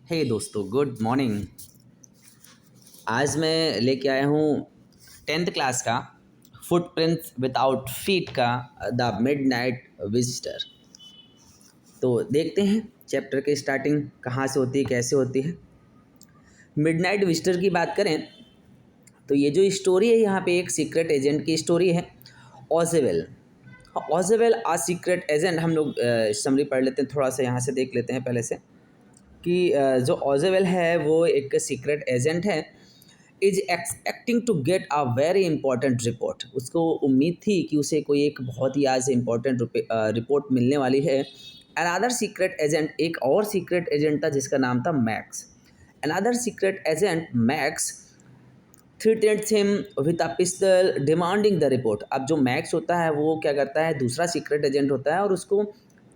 हे दोस्तों, good morning. आज मैं लेके आया हूँ 10th क्लास का फुटप्रिंट्स विदाउट फीट का द मिडनाइट विजिटर। तो देखते हैं चैप्टर की स्टार्टिंग कहाँ से होती है, कैसे होती है। मिडनाइट विजिटर की बात करें तो ये जो स्टोरी है यहाँ पे एक सीक्रेट एजेंट की स्टोरी है। ऑजेवेल ऑजेवेल आ सीक्रेट एजेंट। हम लोग समरी पढ़ लेते हैं, थोड़ा सा यहाँ से देख लेते हैं पहले से कि जो ऑजेवेल है वो एक सीक्रेट एजेंट है। Is expecting to get a very important report. उसको उम्मीद थी कि उसे कोई एक बहुत ही आज इंपॉर्टेंट रिपोर्ट मिलने वाली है। अनदर सीक्रेट एजेंट, एक और सीक्रेट एजेंट था जिसका नाम था Max. Another secret agent Max threatens him with a pistol demanding the report. अब जो मैक्स होता है वो क्या करता है, दूसरा सीक्रेट एजेंट होता है और उसको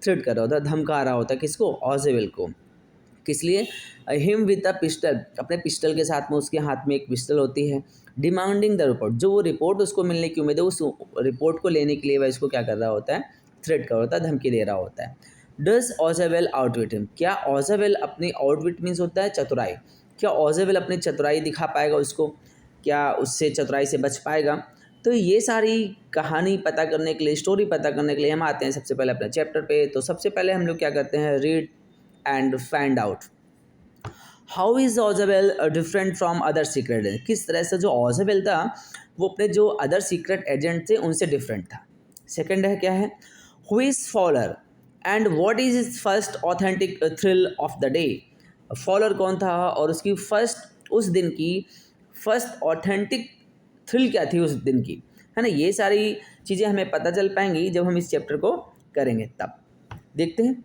थ्रेट कर रहा होता है, धमका रहा होता है। किसको? ऑजेवेल को। किस लिए? हिम विद द पिस्टल, अपने पिस्टल के साथ में उसके हाथ में एक पिस्टल होती है। डिमांडिंग द रिपोर्ट, जो वो रिपोर्ट उसको मिलने की उम्मीद है उस रिपोर्ट को लेने के लिए वह इसको क्या कर रहा होता है, थ्रेट कर रहा होता है, धमकी दे रहा होता है। डज ऑजेवेल आउटविट हिम, क्या ऑजेवेल अपनी आउटविट मीन्स होता है चतुराई, क्या ऑजेवेल अपनी चतुराई दिखा पाएगा उसको, क्या उससे चतुराई से बच पाएगा। तो ये सारी कहानी पता करने के लिए, स्टोरी पता करने के लिए हम आते हैं सबसे पहले अपने चैप्टर पे। तो सबसे पहले हम लोग क्या करते हैं, read and find out how is Ausable different from other secret agent. किस तरह से जो ऑजेवेल था वो अपने जो अदर सीक्रेट एजेंट थे उनसे डिफरेंट था। सेकंड है क्या है, who is Fowler and what is his first authentic thrill of the day. Fowler कौन था और उसकी फर्स्ट, उस दिन की फर्स्ट ऑथेंटिक थ्रिल क्या थी उस दिन की, है ना। ये सारी चीज़ें हमें पता चल पाएंगी जब हम इस चैप्टर को करेंगे। तब देखते हैं,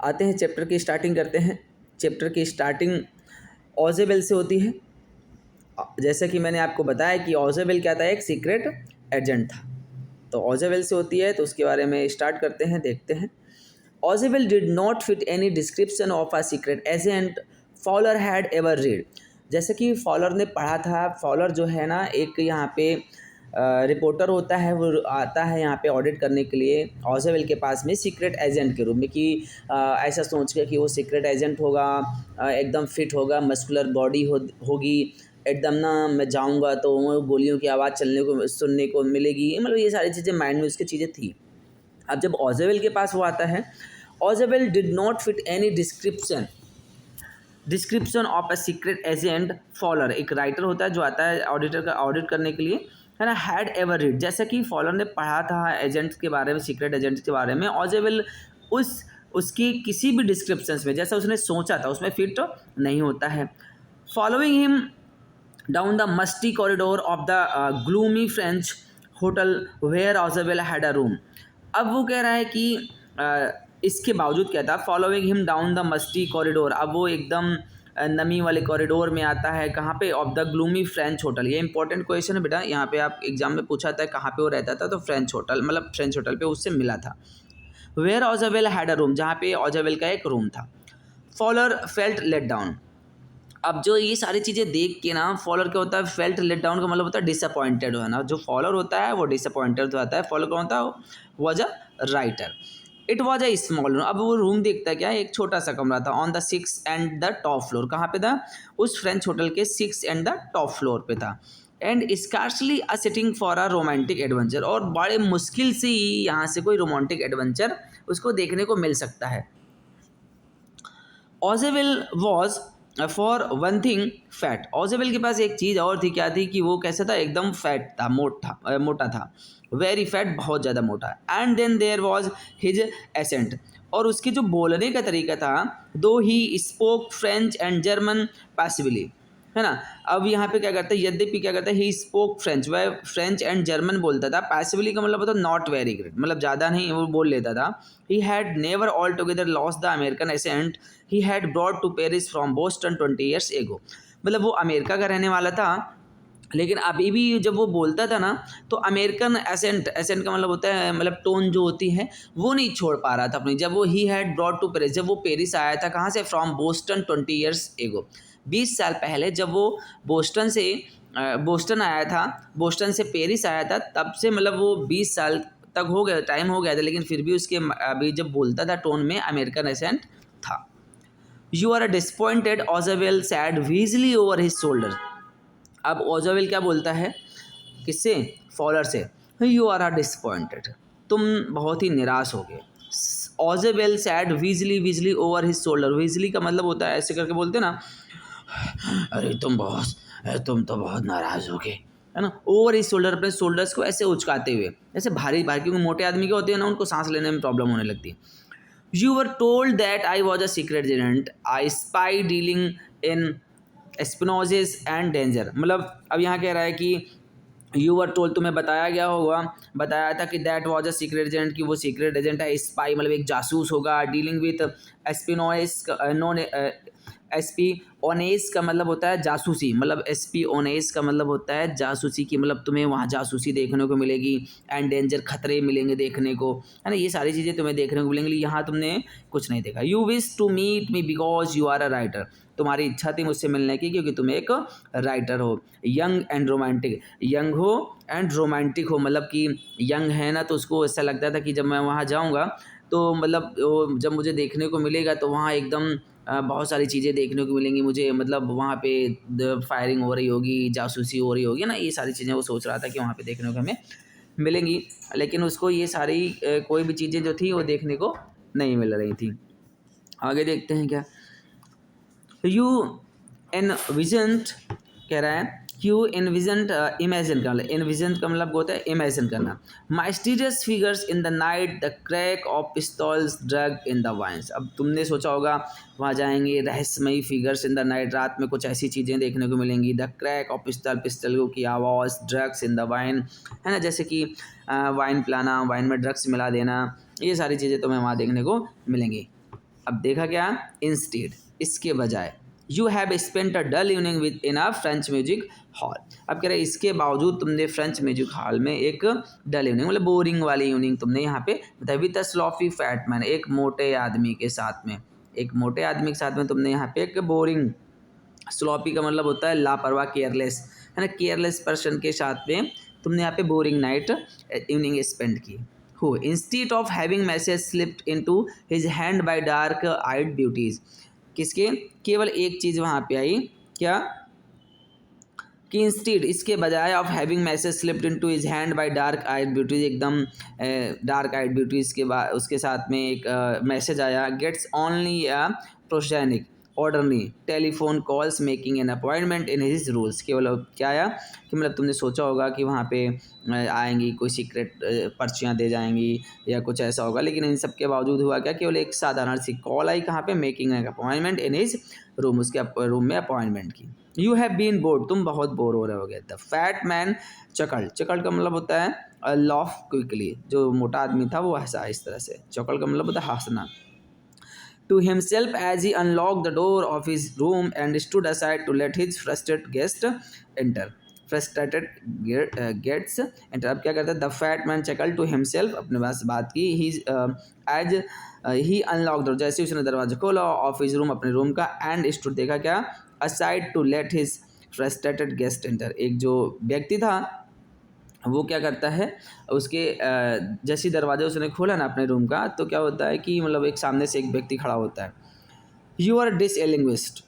आते हैं चैप्टर की स्टार्टिंग करते हैं। चैप्टर की स्टार्टिंग ऑजेवेल से होती है। जैसे कि मैंने आपको बताया कि ऑजेवेल क्या था, एक सीक्रेट एजेंट था। तो ऑजेवेल से होती है, तो उसके बारे में स्टार्ट करते हैं, देखते हैं। Ausable did not fit any description of a secret agent Fowler had ever read. जैसे कि फॉलर ने पढ़ा था, फॉलर जो है ना एक यहाँ पे रिपोर्टर होता है, वो आता है यहाँ पे ऑडिट करने के लिए ऑजेवेल के पास में सीक्रेट एजेंट के रूप में, कि ऐसा सोच के कि वो सीक्रेट एजेंट होगा, एकदम फिट होगा, मस्कुलर बॉडी होगी, एकदम ना मैं जाऊँगा तो वो गोलियों की आवाज़ चलने को सुनने को मिलेगी। मतलब ये सारी चीज़ें माइंड में उसकी चीज़ें थी। अब जब ऑजेवेल के पास वो आता है, Ausable did not fit any description of a secret agent Fowler. एक राइटर होता है जो आता है ऑडिटर का ऑडिट करने के लिए, है ना, हैड एवर रीड। जैसे कि फॉलर ने पढ़ा था एजेंट्स के बारे में, सीक्रेट एजेंट्स के बारे में, ऑजेवेल उसकी किसी भी डिस्क्रिप्शन में जैसा उसने सोचा था उसमें फिट नहीं होता है। Following him down the musty corridor of the gloomy French hotel where Ausable had a room. अब वो कह रहा है कि इसके बावजूद क्या था, following him down the musty corridor. अब वो एकदम नमी वाले कॉरिडोर में आता है, कहाँ पे, of the gloomy French hotel. ये इंपॉर्टेंट क्वेश्चन है बेटा, यहाँ पे आप एग्जाम में पूछा था कहाँ पे वो रहता था, तो फ्रेंच होटल, मतलब फ्रेंच होटल पे उससे मिला था। Where Ausable had a room, जहाँ पे ऑजेवेल का एक रूम था। Fowler felt let down. अब जो ये सारी चीज़ें देख के ना, फॉलर क्या होता है, फेल्ट लेट डाउन का मतलब होता है डिसअपॉइंटेड होना। जो फॉलर होता है वो डिसअपॉइंटेड होता है। फॉलर कौन था, was a writer. It was a small room. अब वो रूम देखता है क्या, एक छोटा सा कमरा था। On the 6th and the top floor, कहाँ पे था, उस फ्रेंच होटल के 6th and the top floor पे था। And scarcely a sitting for a romantic adventure, और बड़े मुश्किल से ही यहाँ से कोई रोमांटिक एडवेंचर उसको देखने को मिल सकता है। Ausable was for one thing fat. Ausable के पास एक चीज़ और थी, क्या थी, कि वो कैसा था, एकदम फैट था, मोटा था, वेरी फैट, बहुत ज़्यादा मोटा। And then there was his accent, और उसके जो बोलने का तरीका था, though he spoke French and German passively, है ना। अब यहाँ पे क्या करता है, यद्यपि क्या करता है, ही स्पोक फ्रेंच, वह फ्रेंच एंड जर्मन बोलता था। पैसिवली का मतलब होता है नॉट वेरी ग्रेट, मतलब ज़्यादा नहीं, वो बोल लेता था। He had never all together lost the American accent he had brought to Paris from Boston 20 years ago. मतलब वो अमेरिका का रहने वाला था, लेकिन अभी भी जब वो बोलता था ना, तो अमेरिकन एसेंट, एसेंट का मतलब होता है, मतलब टोन जो होती है, वो नहीं छोड़ पा रहा था अपनी। जब वो he had brought to Paris, जब वो पेरिस आया था, कहाँ से, फ्रॉम बोस्टन 20 ईयर्स एगो, 20 साल पहले जब वो बोस्टन आया था, बोस्टन से पेरिस आया था, तब से मतलब वो 20 साल तक हो गया, टाइम हो गया था, लेकिन फिर भी उसके अभी जब बोलता था टोन में अमेरिकन एसेंट था। You are disappointed Ausable said wheezily over his shoulder. अब ऑजवेल क्या बोलता है किससे, फॉलर से, यू आर डिसपॉइंटेड, तुम बहुत ही निराश हो गए। Ausable said wheezily, wheezily over his shoulder, wheezily का मतलब होता है ऐसे करके बोलते ना, अरे तुम तो बहुत नाराज हो गए, है ना। ओवर हिज शोल्डर, अपने शोल्डर्स को ऐसे उचकाते हुए, ऐसे भारी भारी, क्योंकि मोटे आदमी के होते हैं ना, उनको सांस लेने में प्रॉब्लम होने लगती है। You were told that I was a secret agent, I spy dealing in espionage and danger. मतलब अब यहाँ कह रहा है कि यू वर टोल्ड, तुम्हें बताया गया होगा, बताया था कि that was a secret agent, कि वो सीक्रेट एजेंट है। स्पाई मतलब एक जासूस होगा। डीलिंग विथ एस्पिनोइस, नॉन एसपी ओनेस का मतलब होता है जासूसी, मतलब एसपी ओनेस का मतलब होता है जासूसी की, मतलब तुम्हें वहाँ जासूसी देखने को मिलेगी। एंड डेंजर, खतरे मिलेंगे देखने को, है ना, ये सारी चीज़ें तुम्हें देखने को मिलेंगी। यहाँ तुमने कुछ नहीं देखा। You wish to meet me because you are a writer, तुम्हारी इच्छा थी मुझसे मिलने की क्योंकि तुम एक राइटर हो। यंग एंड रोमांटिक, यंग हो एंड रोमांटिक हो, मतलब कि यंग है ना, तो उसको ऐसा लगता था कि जब मैं वहाँ जाऊँगा तो मतलब जब मुझे देखने को मिलेगा तो वहाँ एकदम बहुत सारी चीज़ें देखने को मिलेंगी मुझे, मतलब वहाँ पे फायरिंग हो रही होगी, जासूसी हो रही होगी ना, ये सारी चीज़ें वो सोच रहा था कि वहाँ पे देखने को हमें मिलेंगी। लेकिन उसको ये सारी कोई भी चीज़ें जो थी वो देखने को नहीं मिल रही थी। आगे देखते हैं क्या। यू एनविजन्ट, कह रहा है यू एनविजन्ट, इमेजिन का मतलब, एनविजन का मतलब होता है इमेजिन करना। Mysterious figures in the night, the crack of pistols drug in the wines. अब तुमने सोचा होगा वहाँ जाएंगे, रहस्यमयी फिगर्स इन द नाइट, रात में कुछ ऐसी चीज़ें देखने को मिलेंगी। द क्रैक ऑफ पिस्तल, पिस्तलों की आवाज़, ड्रग्स इन द वाइन, है ना, जैसे कि वाइन पिलाना, वाइन में ड्रग्स मिला देना, ये सारी चीज़ें तुम्हें वहाँ देखने को मिलेंगी। अब देखा क्या, इंस्टेड, इसके बजाय, you have spent a dull evening with in a French music hall. अब कह रहे हैं इसके बावजूद तुमने फ्रेंच म्यूजिक हॉल में एक डल इवनिंग, मतलब बोरिंग वाली इवनिंग तुमने यहाँ पे बताया। विद अ स्लॉफी फैट मैन, एक मोटे आदमी के साथ में, एक मोटे आदमी के साथ में तुमने यहाँ पे एक बोरिंग, स्लॉपी का मतलब होता है लापरवाह, केयरलेस, है ना, केयरलेस पर्सन के साथ में तुमने यहाँ पे बोरिंग नाइट इवनिंग स्पेंड की। हो instead of having message slipped into his hand by dark eyed beauties, किसके, केवल एक चीज़ वहाँ पे आई, क्या, कि इंस्टीड, इसके बजाय of having message slipped into his hand by dark eyed beauties, एकदम डार्क आइड ब्यूटीज के बाद उसके साथ में एक मैसेज आया, gets only a progenic orderly telephone calls making an appointment in his rules. केवल क्या आया कि मतलब तुमने सोचा होगा कि वहाँ पे आएंगी कोई सीक्रेट पर्चियाँ दे जाएंगी या कुछ ऐसा होगा, लेकिन इन सब के बावजूद हुआ क्या, केवल एक साधारण सी कॉल आई, कहाँ पे, making an appointment in his room, उसके रूम में अपॉइंटमेंट की। यू हैव बीन बोर्ड, तुम बहुत बोर हो रहे हो गए। द फैट मैन चकल, चकल का मतलब होता है लॉफ क्विकली, जो मोटा आदमी था वो हंसा इस तरह से, चकल का मतलब होता है हंसना। To himself as he unlocked the door of his room and stood aside to let his frustrated guest enter. Frustrated guests enter. अब क्या करता है, the fat man chuckle to himself, अपने पास बात की, he as he unlock door, जैसे उसने दरवाजा खोला ऑफ हिज रूम, अपने रूम का, एंड स्टूड, देखा क्या, aside to let his frustrated guest enter. एक जो व्यक्ति था वो क्या करता है, उसके जैसे ही दरवाजा उसने खोला ना अपने रूम का, तो क्या होता है कि मतलब एक सामने से एक व्यक्ति खड़ा होता है। यू आर डिसएलिंग्विस्ट,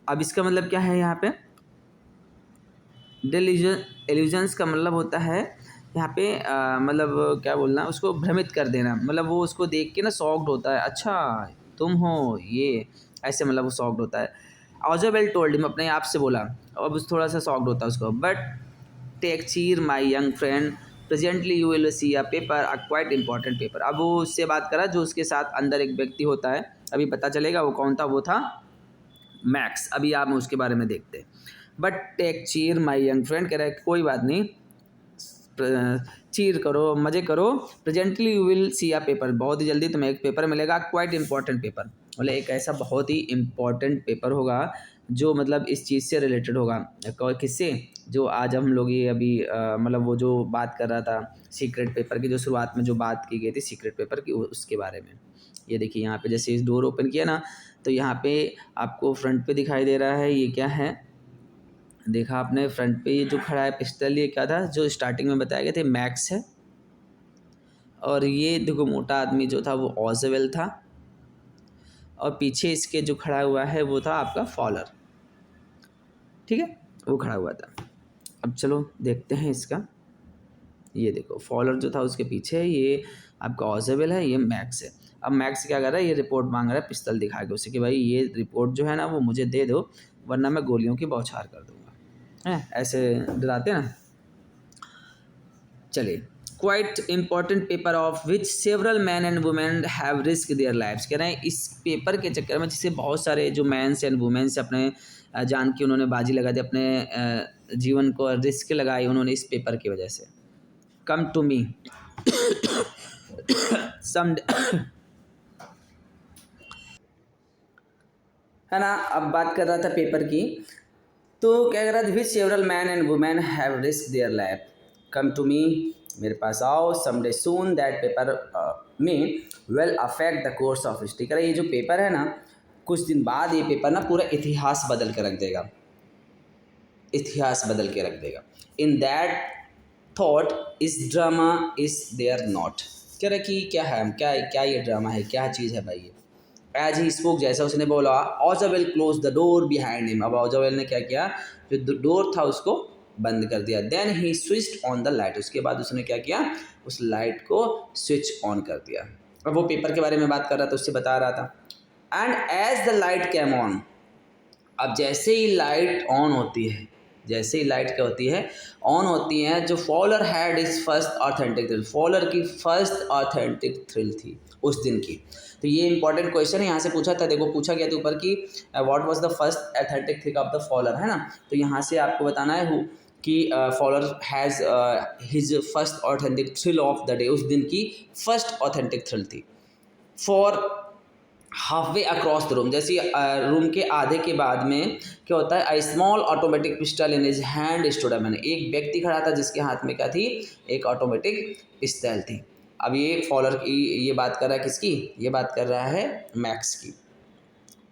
अब इसका मतलब क्या है यहाँ पे, डिल्यूजन, एल्यूजन्स का मतलब होता है यहाँ पे मतलब क्या बोलना, उसको भ्रमित कर देना, मतलब वो उसको देख के ना सॉक्ड होता है, अच्छा तुम हो ये, ऐसे मतलब वो सॉक्ड होता है। ऑजोवेल टोल्ड हिम, अपने आप से बोला, अब उस थोड़ा सा सॉक्ड होता है उसको। बट टेक चीर माई young friend, presently you will see a paper, a quite important paper. अब वो उससे बात करा जो उसके साथ अंदर एक व्यक्ति होता है, अभी पता चलेगा वो कौन था, वो था मैक्स, अभी आप उसके बारे में देखते हैं। बट टेक चीर माई यंग फ्रेंड, कह रहा है कोई बात नहीं, चीर करो, मज़े करो, presently you will see a paper, बहुत ही जल्दी तुम्हें एक पेपर मिलेगा, क्वाइट इंपॉर्टेंट पेपर, मतलब एक ऐसा बहुत ही इम्पॉर्टेंट पेपर होगा जो मतलब इस चीज़ से रिलेटेड होगा। किससे, जो आज हम लोग ये अभी मतलब वो जो बात कर रहा था सीक्रेट पेपर की, जो शुरुआत में जो बात की गई थी सीक्रेट पेपर की, उसके बारे में। ये देखिए यहाँ पे जैसे इस डोर ओपन किया ना, तो यहाँ पे आपको फ्रंट पे दिखाई दे रहा है, ये क्या है, देखा आपने फ्रंट पे ये जो खड़ा है पिस्टल, ये क्या था, जो स्टार्टिंग में बताया गया था मैक्स है, और ये देखो मोटा आदमी जो था वो ऑजवेल था, और पीछे इसके जो खड़ा हुआ है वो था आपका फॉलर, ठीक है, वो खड़ा हुआ था। अब चलो देखते हैं इसका, ये देखो फॉलर जो था उसके पीछे है, ये आपका ऑजेबल है, ये मैक्स है। अब मैक्स क्या कर रहा है, ये रिपोर्ट मांग रहा है पिस्तल दिखा के उसे कि भाई ये रिपोर्ट जो है ना वो मुझे दे दो, वरना मैं गोलियों की बौछार कर दूंगा, है ऐसे डराते ना। चलिए, quite important paper of which several man and women have risk their lives, कह रहे हैं इस पेपर के चक्कर में जिससे बहुत सारे जो मैंस एंड वुमेन्स अपने जान की उन्होंने बाजी लगा दी, अपने जीवन को रिस्क लगाई उन्होंने इस पेपर की वजह से। कम टू मी सम है ना। अब बात कर रहा था पेपर की, तो क्या कर रहा था, which several man and women have risk their life, come to me, मेरे पास आओ, someday soon that paper may will affect the course of history. कह रहा ये जो पेपर है ना, कुछ दिन बाद ये पेपर ना पूरा इतिहास बदल के रख देगा, इतिहास बदल के रख देगा। इन दैट थॉट इस ड्रामा इज देयर नॉट, कह रहा कि क्या है, क्या क्या ये ड्रामा है, क्या चीज़ है भाई ये। एज ही स्पोक, जैसा उसने बोला, Ausable close the door behind him, अब ऑजावेल ने क्या किया, जो डोर था उसको बंद कर दिया। Then he switched on the light, उसके बाद उसने क्या किया, उस लाइट को स्विच ऑन कर दिया। अब वो पेपर के बारे में बात कर रहा था, उससे बता रहा था। And as the light came on, अब जैसे ही लाइट ऑन होती है, जैसे ही लाइट क्या होती है, ऑन होती है, जो Fowler had his first authentic thrill, Fowler की फर्स्ट ऑथेंटिक थ्रिल थी उस दिन की। तो ये इंपॉर्टेंट क्वेश्चन है, यहाँ से पूछा था, देखो पूछा गया था ऊपर की what was the first authentic thrill of the Fowler, है ना। तो यहाँ से आपको बताना है कि Fowler has his first authentic thrill of the day, उस दिन की फर्स्ट ऑथेंटिक थ्रिल थी। For half way across the room, जैसे रूम के आधे के बाद में क्या होता है, a small automatic pistol in his hand stood a man, एक व्यक्ति खड़ा था जिसके हाथ में क्या थी, एक ऑटोमेटिक पिस्टल थी। अब ये फॉलर की ये बात कर रहा है किसकी, ये बात कर रहा है मैक्स की।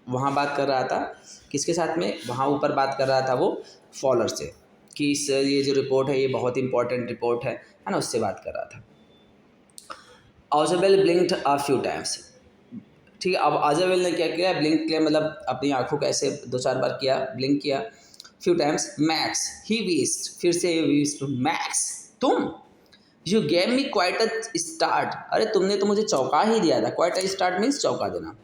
वहाँ बात कर रहा था किसके साथ में, वहाँ ऊपर बात कर रहा था वो फॉलर से कि इस ये जो रिपोर्ट है ये बहुत इंपॉर्टेंट रिपोर्ट है ना, उससे बात कर रहा था। ऑज़ेबेल ब्लिंक्ड अ फ्यू टाइम्स, ठीक है। अब ऑज़ेबेल ने क्या किया, ब्लिंक किया, मतलब अपनी आंखों का ऐसे 2-4 बार किया, ब्लिंक किया, फ्यू टाइम्स। मैक्स ही वीस्ड, फिर से वीस्ड, मैक्स तुम, you gave me quite a start, अरे तुमने तो मुझे चौंका ही दिया था, क्वाइट अ स्टार्ट मीन्स चौंका देना।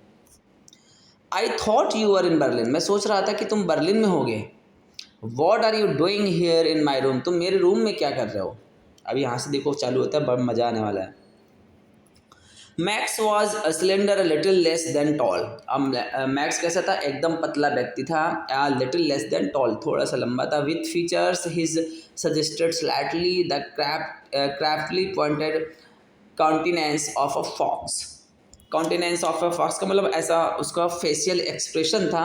I thought you are in Berlin, मैं सोच रहा था कि तुम बर्लिन में होगे। What are you doing here in my room, तुम मेरे रूम में क्या कर रहे हो। अब यहाँ से देखो चालू होता है, बड़ा मजा आने वाला है। Max was slender, little less than tall, अब मैक्स कैसा था, एकदम पतला व्यक्ति था, लिटिल लेस देन टॉल, थोड़ा सा लंबा था। With features his suggested slightly the craftily pointed countenance of a fox, countenance of a fox का मतलब ऐसा उसका फेशियल एक्सप्रेशन था,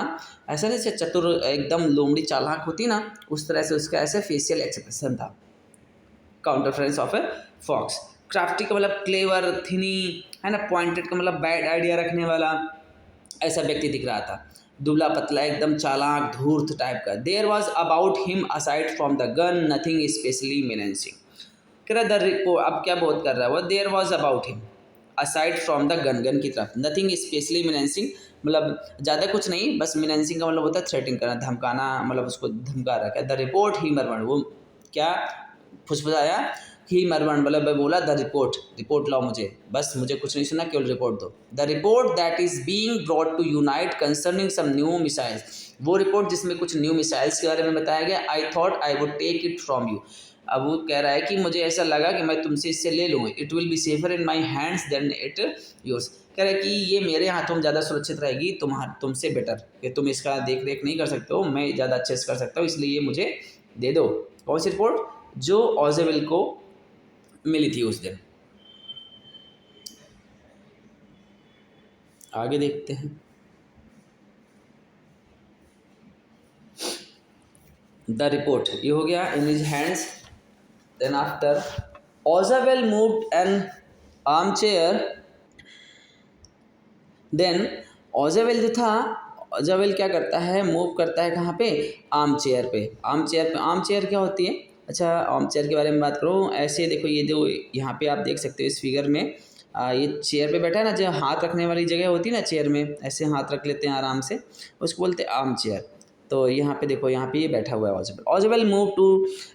ऐसा नहीं जैसे चतुर एकदम लोमड़ी चालाक होती ना, उस तरह से उसका ऐसे फेशियल एक्सप्रेशन था। काउंटरफ्रेंस ऑफ ए फॉक्स, क्राफ्टी का मतलब क्लेवर, थिनी, है ना, पॉइंटेड का मतलब बैड आइडिया रखने वाला, ऐसा व्यक्ति दिख रहा था। दुबला पतला एकदम चालाक धूर्त टाइप का। There was about him aside from the gun nothing specially menacing, कह रहा द रिपोर्ट, अब क्या बहुत कर रहा है वो, there was about him aside from the gun, gun की तरफ, नथिंग स्पेशली मीनेंसिंग मतलब ज़्यादा कुछ नहीं, बस मीनेंसिंग का मतलब होता है थ्रेटिंग करना, धमकाना, मतलब उसको धमका रखा है। द रिपोर्ट ही मरमर, वो क्या फुसफुसाया, ही मरमर मतलब बोला द रिपोर्ट, रिपोर्ट लाओ मुझे, बस मुझे कुछ नहीं सुना, केवल रिपोर्ट दो। The report that is being brought to unite concerning some new missiles, वो रिपोर्ट जिसमें कुछ न्यू मिसाइल्स के बारे में बताया गया। I thought I would take it from you, अब वो कह रहा है कि मुझे ऐसा लगा कि मैं तुमसे इससे ले लूँ, it will be safer in my hands than it yours, कह रहा है कि ये मेरे हाथों में ज़्यादा सुरक्षित रहेगी तुमसे बेटर, कि तुम इसका देख रेख नहीं कर सकते हो, मैं ज़्यादा अच्छे से कर सकता हूँ, इसलिए ये मुझे दे दो। कौन सी रिपोर्ट, जो ऑज़ेवेल को मिली थी उस दिन। आगे देखते हैं। द रिपोर्ट ये हो गया in his hands, then after Ozewell moved an armchair, then Ozewell जो था, ऑज़ेवेल क्या करता है, मूव करता है कहाँ पे, आर्म चेयर पे। आर्म चेयर पे, आर्म चेयर क्या होती है, अच्छा आर्म चेयर के बारे में बात करूँ, ऐसे देखो ये जो यहाँ पे आप देख सकते हो इस फिगर में, ये चेयर पे बैठा है ना, जो हाथ रखने वाली जगह होती है ना चेयर में, ऐसे हाथ रख लेते हैं आराम से, उसको बोलते हैं आर्म चेयर। तो यहाँ पे देखो, यहाँ पे ये बैठा हुआ है Ozewell. Ozewell move to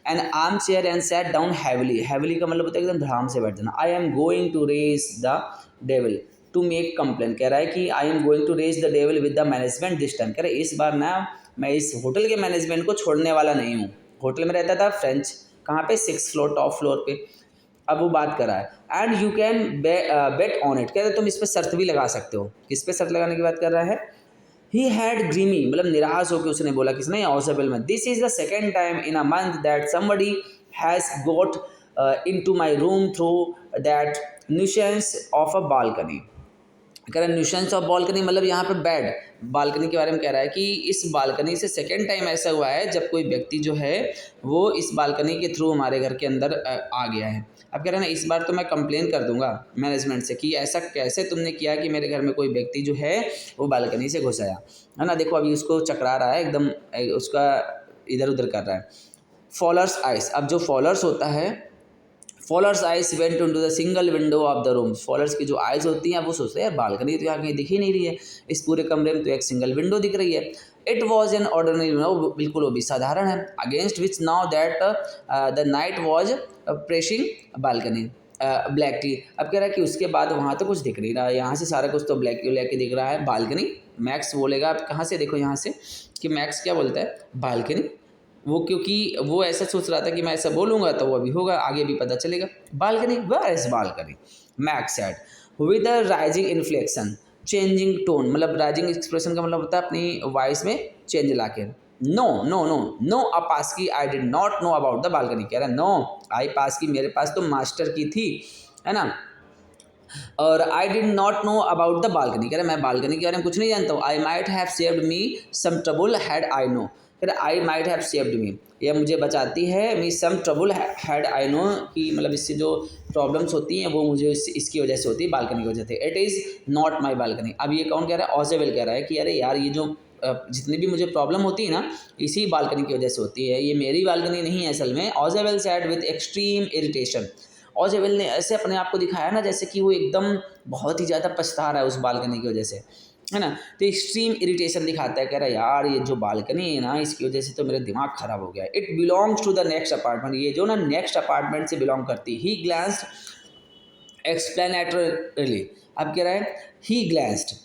an armchair and sat down heavily. Heavily का मतलब होता है एकदम धड़ाम से बैठ जाना। I am going to raise the devil to make complain. कह रहा है कि I am going to raise the devil with the management this time. कह रहा है इस बार ना मैं इस होटल के मैनेजमेंट को छोड़ने वाला नहीं हूँ। होटल में रहता था फ्रेंच, कहाँ पे, 6th फ्लोर, टॉप फ्लोर पे। अब वो बात कर रहा है, and you can bet on it. कह रहे तुम इस पर शर्त भी लगा सकते हो। किस पे शर्त लगाने की बात कर रहा है? ही हैड ग्रीमी, मतलब निराश होकर उसने बोला, किसने? ऑजबल में, this is the second time in a month that somebody has got in to my room through that nuisance of a balcony. कह रहा है न्यूसेंस ऑफ बालकनी मतलब यहाँ पे बेड, बालकनी के बारे में कह रहा है कि इस बालकनी से सेकेंड टाइम ऐसा हुआ है जब कोई व्यक्ति जो है वो इस बालकनी के थ्रू हमारे घर के अंदर आ गया है। अब कह रहे हैं ना इस बार तो मैं कंप्लेन कर दूंगा मैनेजमेंट से कि ऐसा कैसे तुमने किया कि मेरे घर में कोई व्यक्ति जो है वो बालकनी से घुस आया, है ना। देखो अभी उसको चकरा रहा है एकदम, उसका इधर उधर कर रहा है। फॉलर्स आइस, अब जो फॉलर्स होता है, फॉलर्स eyes went into the single window of the room. फॉलर्स की जो आइज होती हैं वो सोचते हैं यार बालकनी तो यहाँ कहीं दिख ही नहीं रही है, इस पूरे कमरे में तो एक सिंगल विंडो दिख रही है। It was an ordinary window, बिल्कुल वो भी साधारण है। Against which now that the night was pressing balcony black tea. अब कह रहा है कि उसके बाद वहाँ तो कुछ दिख नहीं रहा है, यहाँ से सारा कुछ तो ब्लैक ब्लैक दिख रहा है। बालकनी, मैक्स बोलेगा, आप कहाँ से देखो यहाँ से कि मैक्स क्या बोलता है, बालकनी। वो क्योंकि वो ऐसा सोच रहा था कि मैं ऐसा बोलूँगा तो वो अभी होगा, आगे भी पता चलेगा। Balcony, where is balcony, Max said with a rising inflection changing tone. मतलब राइजिंग एक्सप्रेशन का मतलब होता है अपनी वॉइस में चेंज ला के। नो नो नो नो अ पास की, I did not know about the balcony. कह रहा है नो आई पास की, मेरे पास तो मास्टर की थी, है ना, और I did not know about the balcony. कह रहे मैं बालकनी के बारे में कुछ नहीं जानता हूँ। I might have saved me some trouble had I know. कह रहे I might have saved me, यह मुझे बचाती है, me some trouble had I know, कि मतलब इससे जो प्रॉब्लम्स होती हैं वो मुझे इसकी वजह से होती है, बालकनी की वजह से। It is not my balcony. अब ये कौन कह रहा है? ऑजेवेल कह रहा है कि अरे यार ये जो जितनी भी मुझे प्रॉब्लम होती है ना, इसी बालकनी की वजह से होती है, ये मेरी बालकनी नहीं है असल में। ऑजेवेल सैड विद एक्सट्रीम इरिटेशन। ऑजेवेल ने ऐसे अपने आप को दिखाया ना जैसे कि वो एकदम बहुत ही ज़्यादा पछता रहा है उस बालकनी की वजह से, है ना। तो एक्सट्रीम इरिटेशन दिखाता है, कह रहा है यार ये जो बालकनी है ना इसकी वजह से तो मेरा दिमाग खराब हो गया है। It belongs to the next apartment, ये जो ना नेक्स्ट अपार्टमेंट से बिलोंग करती है। He glanced explanatorily. अब कह रहा है he glanced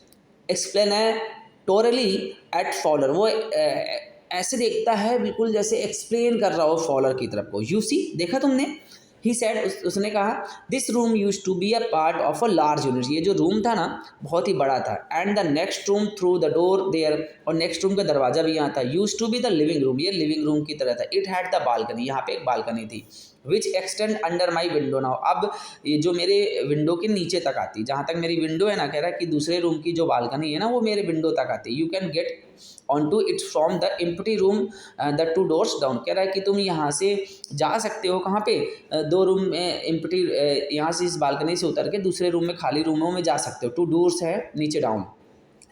explanatorily at Fowler, वो ऐसे देखता है बिल्कुल जैसे एक्सप्लेन कर रहा हो फॉलर की तरफ को। यू सी, देखा तुमने? ही सेड, उसने कहा, this room used to be a part of a large unit. ये जो रूम था ना बहुत ही बड़ा था। And the next room through the door there, और नेक्स्ट रूम का दरवाजा भी यहाँ था। Used to be the living room, ये लिविंग रूम की तरह था। इट हैड द बालकनी, यहाँ पे एक बालकनी थी। Which extend under my window now, अब ये जो मेरे विंडो के नीचे तक आती, जहाँ तक मेरी विंडो है ना, कह रहा है कि दूसरे रूम की जो बालकनी है ना वो मेरे विंडो तक आती। You can get on to its from the empty room the 2 doors down. कह रहा है कि तुम यहाँ से जा सकते हो, कहाँ पे, 2 रूम में एम्प्टी, यहाँ से इस बालकनी से उतर के दूसरे रूम में, खाली रूमों में जा सकते हो। 2 डोर्स है नीचे डाउन।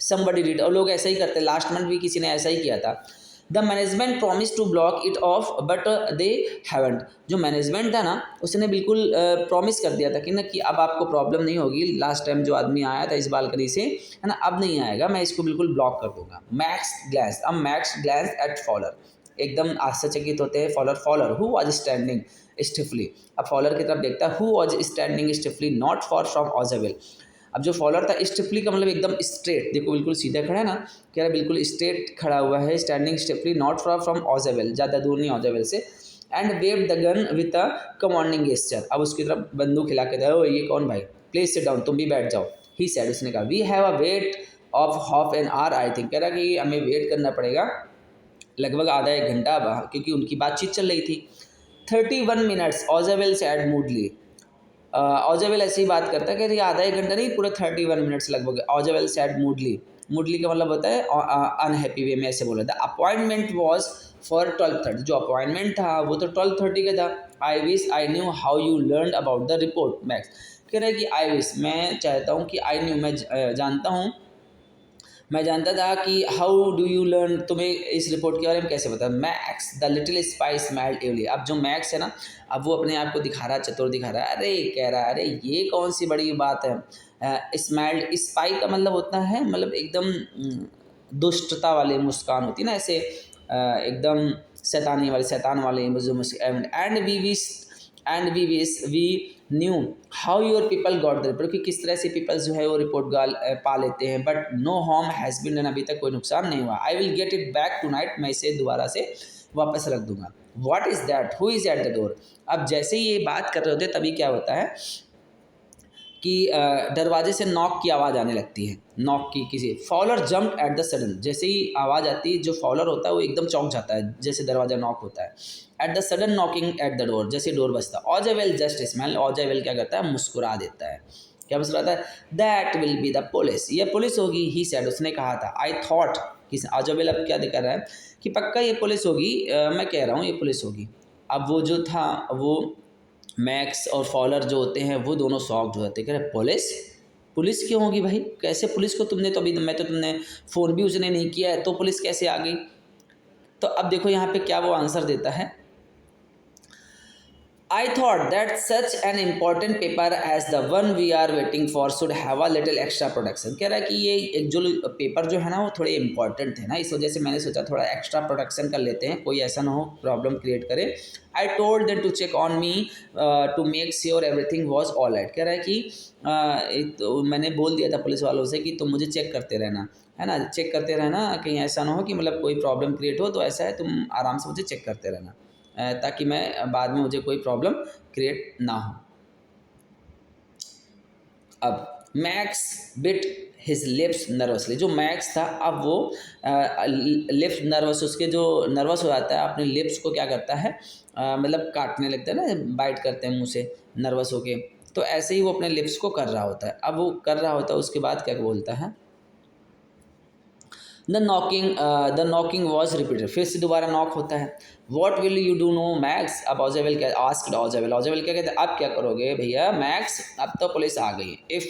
समबडी डिड, और लोग ऐसा ही करते, लास्ट मंथ भी किसी ने ऐसा ही किया था। The management promise to block it off but they haven't. जो मैनेजमेंट था ना उसने बिल्कुल प्रॉमिस कर दिया था कि ना कि अब आपको प्रॉब्लम नहीं होगी, लास्ट टाइम जो आदमी आया था इस बालकनी से, है ना, अब नहीं आएगा, मैं इसको बिल्कुल ब्लॉक कर दूंगा। मैक्स ग्लैंस, अब मैक्स ग्लैंस एट फॉलर, एकदम आश्चर्यचकित होते हैं Fowler. Fowler who was standing stiffly, अब फॉलर की तरफ देखता है। Who was standing stiffly not for from Ozewell. अब जो फॉलोअर था, स्टिफली का मतलब एकदम स्ट्रेट, देखो बिल्कुल सीधा खड़ा है ना, कह रहा है बिल्कुल स्ट्रेट खड़ा हुआ है। Standing stiffly not from from ऑजेवेल, ज़्यादा दूर नहीं ऑजेवेल से। And wave the gun with a commanding gesture, अब उसकी तरफ बंदूक हिला के दे, ओ ये कौन भाई, प्लीज सिट डाउन, तुम भी बैठ जाओ। ही सेड, उसने कहा, we have a wait of half an hour I think. कह रहा कि हमें वेट करना पड़ेगा लगभग आधा एक घंटा, क्योंकि उनकी बातचीत चल रही थी। 31 मिनट्स ऑजेवेल सैड मूडली। ऑजेवेल ऐसे ही बात करता है कि आधा एक घंटा नहीं, पूरे 31 मिनट्स लगभग। ऑजेवेल सैड मूडली, मूडली का मतलब होता है अनहैप्पी वे में, ऐसे बोला था। अपॉइंटमेंट वॉज फॉर 12:30, जो अपॉइंटमेंट था वो तो 12:30 का था। I wish I knew how you learn about the report max. कह रहा है कि आई विश, मैं चाहता हूँ कि, आई न्यू, मैं जानता हूँ, मैं जानता था कि हाउ डू यू लर्न, तुम्हें इस रिपोर्ट के बारे में कैसे पता। Max the little spy smiled evilly. अब जो मैक्स है ना, अब वो अपने आप को दिखा रहा है, चतुर दिखा रहा है। अरे कह रहा है, अरे ये कौन सी बड़ी बात है। स्माइल्ड, स्पाई का मतलब होता है मतलब एकदम दुष्टता वाली मुस्कान होती है ना, ऐसे एकदम शैतानी वाली, शैतान वाली जो मुस्कान। And we knew how your people got the report, कि किस तरह से पीपल जो है वो रिपोर्ट पा लेते हैं। But no harm has been done, अभी तक कोई नुकसान नहीं हुआ। I will get it back tonight, मैं इसे दोबारा से वापस रख दूंगा। What is that, who is at the door. अब जैसे ही ये बात कर रहे होते तभी क्या होता है कि दरवाजे से नॉक की आवाज़ आने लगती है, नॉक की किसी। Fowler jump at the sudden, जैसे ही आवाज़ आती है जो फॉलर होता है वो एकदम चौंक जाता है, जैसे दरवाज़ा नॉक होता है। Eight the sudden knocking at the door, जैसे डोर बजता है। ऑजावेल जस्ट स्माइल, ऑजावेल क्या करता है, मुस्कुरा देता है। क्या मुस्कुराता है, that will be the police, ये पुलिस होगी। ही सेड, उसने कहा था। आई थॉट, किस ऑजावेल अब क्या कर रहा है कि पक्का ये पुलिस होगी, मैं कह रहा हूँ ये पुलिस होगी। अब वो जो था वो मैक्स और फॉलर जो होते हैं वो दोनों शॉक्ड हो जाते हैं, कह रहे पुलिस, पुलिस क्यों होगी भाई, कैसे पुलिस को तुमने तो अभी, मैं तो तुमने फ़ोन भी उसने नहीं किया है तो पुलिस कैसे आ गई। तो अब देखो यहाँ पे क्या वो आंसर देता है। I thought that such an important paper as the one we are waiting for should have a little extra production। कह रहा है कि ये एक जो पेपर जो है ना वो थोड़े इंपॉर्टेंट थे ना, इस वजह से मैंने सोचा थोड़ा एक्स्ट्रा प्रोडक्शन कर लेते हैं, कोई ऐसा ना हो प्रॉब्लम क्रिएट करे। I told them to check on me to make sure everything was all right. कह रहा है कि तो मैंने बोल दिया था पुलिस वालों से कि तुम मुझे चेक करते रहना, है ना, चेक करते रहना, कहीं ऐसा ना हो कि मतलब कोई प्रॉब्लम क्रिएट हो। तो ऐसा है, तुम आराम से मुझे चेक करते रहना ताकि मैं बाद में मुझे कोई प्रॉब्लम क्रिएट ना हो। अब max bit his lips nervously, जो मैक्स था अब वो लिप्स नर्वस, उसके जो नर्वस हो जाता है अपने लिप्स को क्या करता है, मतलब काटने लगता है ना, बाइट करते हैं मुंह से नर्वस होके। तो ऐसे ही वो अपने लिप्स को कर रहा होता है। अब वो कर रहा होता है उसके बाद क्या बोलता है, द नॉकिंग वॉज रिपीटेड, फिर से दोबारा नॉक होता है। What will you do now Max, अब ऑजावेल क्या आस्क्ड, ऑजावेल क्या कहते हैं, अब क्या करोगे भैया मैक्स, अब तो पुलिस आ गई। If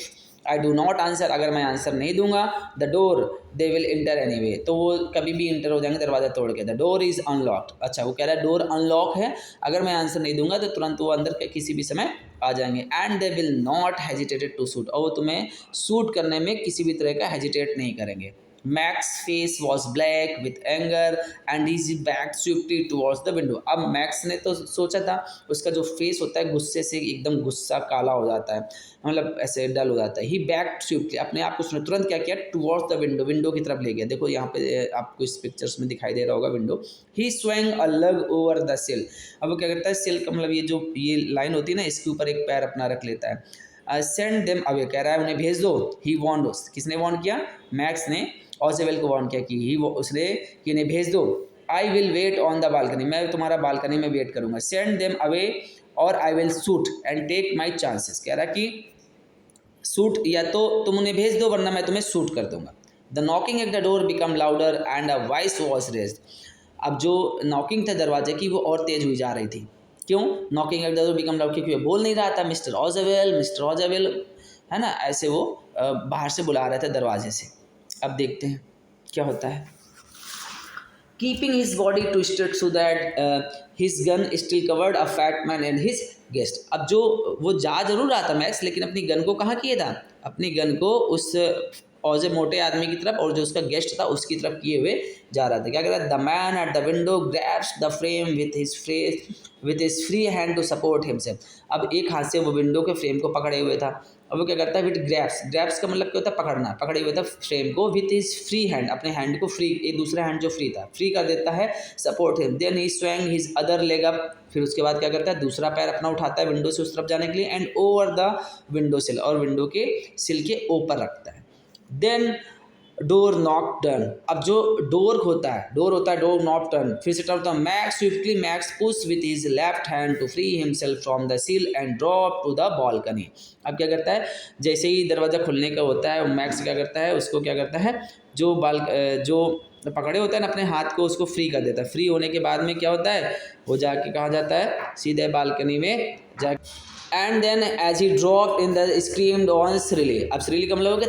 I do not answer, अगर मैं आंसर नहीं दूंगा, the door they will inter any way, तो वो कभी भी इंटर हो जाएंगे दरवाज़ा तोड़ के। द डोर इज़ अनलॉक्ड, अच्छा वो कह रहा है डोर अनलॉक है, अगर मैं आंसर नहीं दूंगा तो तुरंत वो अंदर के किसी भी समय आ जाएंगे। And they will not hesitated to shoot, और वो तुम्हें शूट करने में किसी भी तरह का हेजिटेट नहीं करेंगे। Mac's face was black with anger and his back swiftly towards the window। अब मैक्स ने तो सोचा था, उसका जो फेस होता है गुस्से से एकदम गुस्सा काला हो जाता है, मतलब ऐसे डल हो जाता है। ही बैक स्विफ्टली, अपने आप को उसने तुरंत क्या किया, टुवर्ड्स द विंडो, विंडो की तरफ ले गया। देखो यहाँ पे आपको इस पिक्चर्स में दिखाई दे रहा होगा विंडो। ही स्वैंग अ लग ओवर द सिल, अब वो क्या करता है, सिल का मतलब ये जो ये लाइन होती है ना, इसके ऊपर एक पैर अपना रख लेता है। सेंड देम अवे, कह रहा है उन्हें भेज दो। ही वॉन्ड, किसने वॉन्ड किया, मैक्स ने ऑजावेल को वार्न किया कि ही वो उसने कि इन्हें भेज दो। I will wait on the balcony, मैं तुम्हारा बालकनी में वेट करूंगा। सेंड देम अवे और I will shoot and take my chances, कह रहा कि शूट, या तो तुम उन्हें भेज दो वरना मैं तुम्हें शूट कर दूंगा। The knocking at the door become louder and a voice was raised, अब जो नॉकिंग था दरवाजे की वो और तेज हुई जा रही थी। क्यों, knocking at the door become loud, क्योंकि वो बोल नहीं रहा था मिस्टर ऑजावेल, मिस्टर ऑजावेल, है ना, ऐसे वो बाहर से बुला रहे थे दरवाजे से। अब देखते हैं क्या होता है। Keeping his body twisted so that his gun still covered a fat man and his guest, अब जो वो जा जरूर रहा था मैक्स, लेकिन अपनी गन को कहाँ किया था, अपनी गन को उस औजे मोटे आदमी की तरफ और जो उसका गेस्ट था उसकी तरफ किए हुए जा रहा था। क्या कर रहा है, the man at the window grabs the frame with his free hand to support himself, अब एक हाथ से वो विंडो के फ्रेम को पकड़े हुए था। अब वो क्या करता है, विथ ग्रैब्स, ग्रैब्स का मतलब क्या होता है, पकड़ना, पकड़े हुए था फ्रेम को, विथ हिज फ्री हैंड, अपने हैंड को फ्री, एक दूसरा हैंड जो फ्री था फ्री कर देता है, support him. Then he swung his other leg up, फिर उसके बाद क्या करता है, दूसरा पैर अपना उठाता है विंडो से उस तरफ जाने के लिए, एंड ओवर द विंडो सिल, और विंडो के सिल के ऊपर रखता है। देन डोर नॉक टर्न, अब जो डोर होता है, डोर होता है डोर नॉक टर्न, फिर से टर्न होता है। Max swiftly Max push with his left hand to free himself from the sill and drop to the balcony, अब क्या करता है, जैसे ही दरवाज़ा खुलने का होता है मैक्स क्या करता है, उसको क्या करता है, जो पकड़े होता है ना अपने हाथ को, उसको फ्री कर देता है। फ्री होने के बाद में क्या होता है, वो जाके कहाँ जाता है, सीधे बालकनी में जा and then as he drop in the screamed on shrilly. अब श्रीली का मतलब होगा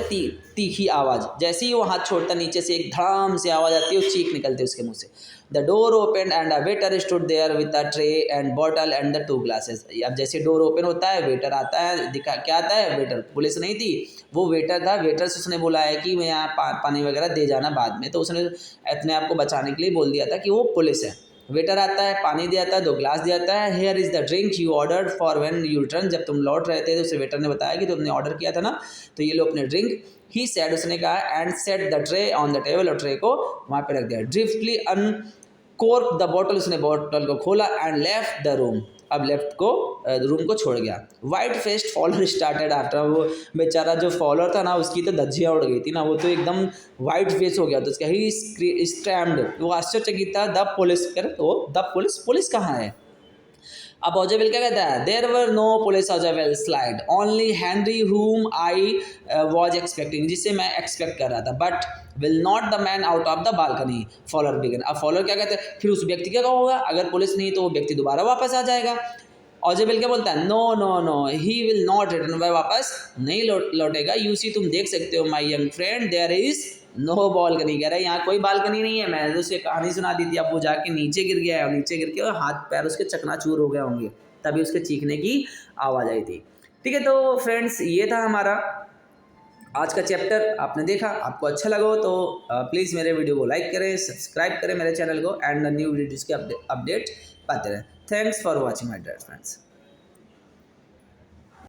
तीखी आवाज़। जैसे ही वो हाथ छोड़ता नीचे से एक धड़ाम से आवाज़ आती है, वो चीख निकलती है उसके मुंह से। The door open and a waiter stood there with a tray and bottle and the 2 glasses. अब जैसे डोर ओपन होता है, वेटर आता है, दिखा क्या आता है, वेटर। पुलिस नहीं थी, वो वेटर था। वेटर से उसने बोला है कि मैं यहाँ पानी वगैरह दे जाना बाद में, तो उसने अपने आप को बचाने के लिए बोल दिया था कि वो पुलिस है। वेटर आता है, पानी दे आता है, 2 ग्लास दे आता है। Here is the drink you ordered for when you return. जब तुम लौट रहे थे तो उसे वेटर ने बताया कि तुमने ऑर्डर किया था ना, तो ये लो अपने ड्रिंक। ही सेड, उसने कहा, and set the tray on the table, और ट्रे को वहाँ पे रख दिया। ड्रिफ्टली अनकॉर्क द बॉटल, उसने बॉटल को खोला एंड लेफ्ट द रूम। अब लेफ्ट को रूम को छोड़ गया। White faced follower started after. वो बेचारा जो फॉलोअर था ना, उसकी तो धज्जियाँ उड़ गई थी ना, वो तो एकदम वाइट फेस हो गया। तो उसका ही स्टैम्ड, वो आश्चर्यचकित था। द पुलिस कर, तो द पुलिस कहाँ है? अब ओजेविल क्या कहता है, there were no police Ozewell slide, only Henry whom I was expecting, जिसे मैं एक्सपेक्ट कर रहा था, but will not the man out of the balcony. Fowler began. अब फॉलोअर क्या कहते हैं, फिर उस व्यक्ति क्या होगा, अगर पुलिस नहीं तो वो व्यक्ति दोबारा वापस आ जाएगा। ओजेविल क्या बोलता है, no no no, he will not return, वह वापस नहीं लौटेगा। यू सी, तुम देख सकते हो, my young friend, there is no balcony. कह रहा है यहाँ कोई बालकनी नहीं है। मैंने तो उसकी कहानी सुना दी थी। अब वो जाके नीचे गिर गया है, और नीचे गिर के हाथ पैर उसके चकनाचूर हो गए होंगे, तभी उसके चीखने की आवाज़ आई थी। ठीक है, तो फ्रेंड्स ये था हमारा आज का चैप्टर। आपने देखा, आपको अच्छा लगा हो तो प्लीज़ मेरे वीडियो को लाइक करें, सब्सक्राइब करें मेरे चैनल को, एंड न्यू वीडियोज़ के अपडेट पाते रहें। Thanks for watching my dear friends.